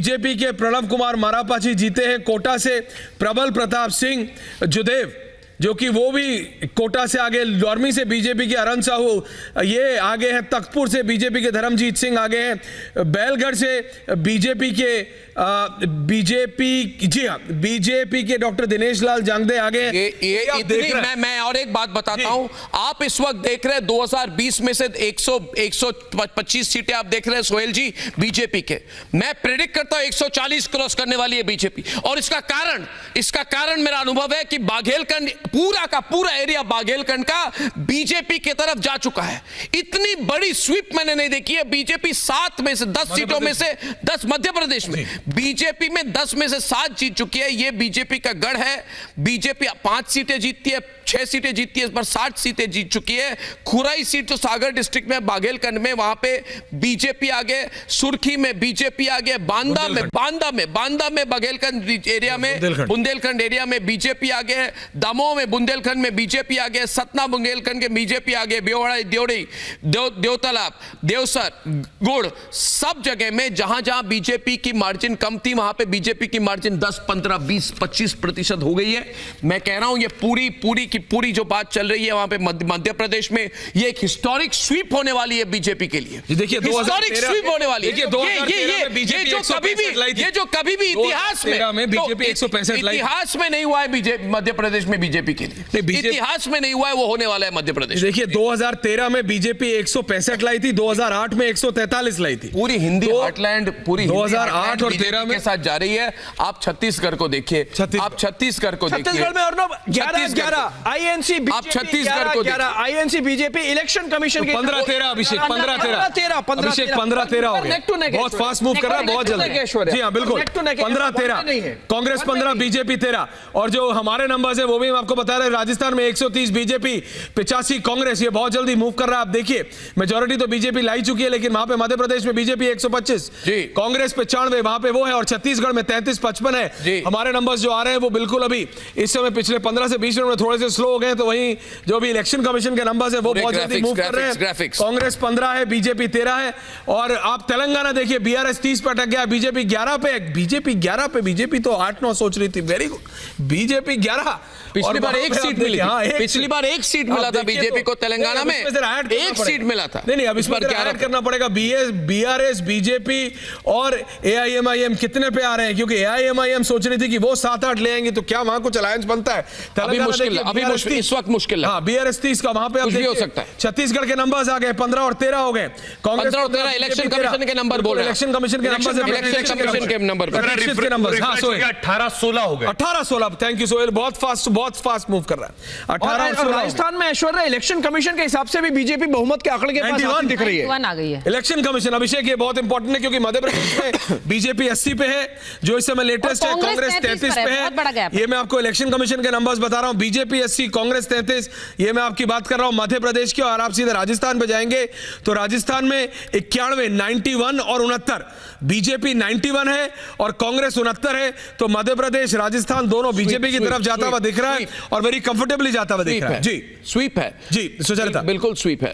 BJP के प्रणव कुमार मारापाची जीते हैं कोटा से। प्रबल प्रताप सिंह जुदेव जो कि वो भी कोटा से आगे, लौरमी से बीजेपी के अरुण साहू ये आगे हैं, तख्तपुर से बीजेपी के धर्मजीत सिंह आगे हैं, बैलगढ़ से बीजेपी के डॉक्टर दिनेश लाल जांगदे आगे हैं। मैं और एक बात बताता हूं, आप इस वक्त देख रहे हैं 2020 में से 125 सीटें आप देख रहे हैं सोहेल जी बीजेपी के। मैं प्रेडिक्ट करता हूं 140 क्रॉस करने वाली है बीजेपी। और इसका कारण मेरा अनुभव है कि बाघेलखंड पूरा का पूरा एरिया बाघेलखंड का बीजेपी की तरफ जा चुका है। इतनी बड़ी स्वीप मैंने नहीं देखी है। बीजेपी 7 में से 10 सीटों में से 10 मध्य प्रदेश में बीजेपी में 10 में से 7 जीत चुकी है। यह बीजेपी का गढ़ है। बीजेपी 5 सीटें जीतती है, 6 सीटें जीतती है, इस बार 60 सीटें जीत चुकी है। खुराई सीट जो सागर डिस्ट्रिक्ट में, बाघेलखंड में, वहां पे बीजेपी आगे, सुर्खी में बीजेपी आगे, बांदा में बाघेलखंड एरिया में, बुंदेलखंड एरिया में बीजेपी आगे है, दमोह में बुंदेलखंड में बीजेपी आगे, सतना बुंदेलखंड के बीजेपी आगे, बेवड़ा, देवड़ी, देवतालाब, देवसर, गुड़, सब जगह में जहां जहां बीजेपी की मार्जिन कम थी वहां पे बीजेपी की मार्जिन 10, 15, 20, 25% हो गई है। मैं कह रहा हूं ये पूरी जो बात चल रही है वहां पे मध्य प्रदेश में ये एक हिस्टोरिक स्वीप होने वाली है बीजेपी के लिए। देखिए हिस्टोरिक स्वीप होने वाली है। ये जो कभी भी इतिहास में बीजेपी 165 लाई, इतिहास में नहीं हुआ है मध्य प्रदेश में बीजेपी के लिए, इतिहास में नहीं हुआ है, वो होने वाला है मध्य प्रदेश। देखिए 2013 में बीजेपी 165 लाई थी, 2008 में 143 लाई थी। पूरी हिंदी हार्टलैंड, पूरी 2008 और 13 में के साथ जा रही है। आप छत्तीसगढ़ को देखिए, आप छत्तीसगढ़ को देखिए, छत्तीसगढ़ में और 11 आईएनसी बीजेपी, आप छत्तीसगढ़ को 11 आईएनसी बीजेपी इलेक्शन कमिशन के 15-13 अभिषेक 15-13 हो गया। बहुत फास्ट मूव कर रहा है, बहुत जल्दी। जी हाँ बिल्कुल, 15-13 कांग्रेस, 15 बीजेपी 13। और जो हमारे नंबर्स है वो भी हम आपको बता रहे हैं। राजस्थान में 130 बीजेपी, 85 कांग्रेस। ये बहुत जल्दी मूव कर रहा है। आप देखिए मेजॉरिटी तो बीजेपी लाई चुकी है, लेकिन वहां पे मध्य प्रदेश में बीजेपी 125, कांग्रेस 95, वहां पे वो है, और छत्तीसगढ़ में 33-55 है। हमारे नंबर्स जो आ रहे हैं वो बिल्कुल अभी इस समय पिछले 15 से 20 मिनट में थोड़े से स्लो हो गए। तो वहीं जो भी इलेक्शन कमीशन के नंबर्स है वो बहुत जल्दी मूव कर रहे हैं। कांग्रेस 15 है, बीजेपी 13 है। और आप तेलंगाना देखिए, बीआरएस 30 पे अटक गया, बीजेपी 11 पे, बीजेपी तो 8-9 सोच रही थी। Very good, BJP 11। पिछली बार एक सीट मिली थी, पिछली बार एक सीट मिला था बीजेपी को तेलंगाना में, एक सीट मिला था। नहीं, अब इस बार ऐड करना पड़ेगा। बीआरएस, बीजेपी और एआईएमआईएम कितने पे आ रहे हैं? क्योंकि एआईएमआईएम सोच रही थी कि वो 7-8 ले आएंगे तो क्या वहां कुछ अलायंस बनता है। अभी मुश्किल, इस वक्त मुश्किल है। बीआरएस 30 का वहां पे अब हो सकता है। छत्तीसगढ़ के नंबर्स आ गए, 15 और 13 हो गए। कांग्रेस 15 और 13 इलेक्शन कमीशन के नंबर बोल रहे हैं। इलेक्शन कमीशन के नंबर 18-16 हो गए। 18-16, थैंक यू सोहेल, बहुत फास्ट मूव कर रहा है। 18 और 16 राजस्थान में ऐश्वर्या इलेक्शन कमीशन के हिसाब से भी बीजेपी बहुमत के आंकड़े के पास दिख रही है। इलेक्शन कमीशन अभिषेक ये बहुत इंपॉर्टेंट है, क्योंकि मध्य प्रदेश में बीजेपी 80 पे है जो इस समय लेटेस्ट है, कांग्रेस 33 पे है। ये मैं आपको इलेक्शन कमीशन के नंबर्स बता रहा हूं। बीजेपी 80, कांग्रेस 33। ये मैं आपकी बात कर रहा हूं मध्य प्रदेश की। और आप सीधे राजस्थान पे जाएंगे तो राजस्थान में 91, 91 और 69, बीजेपी 91 है और कांग्रेस 69 है। तो मध्य प्रदेश, राजस्थान दोनों बीजेपी की तरफ जाता हुआ दिख रहा है और वेरी कंफर्टेबली जाता हुआ दिख रहा है। जी स्वीप है, जी सुचरिता, बिल्कुल स्वीप है।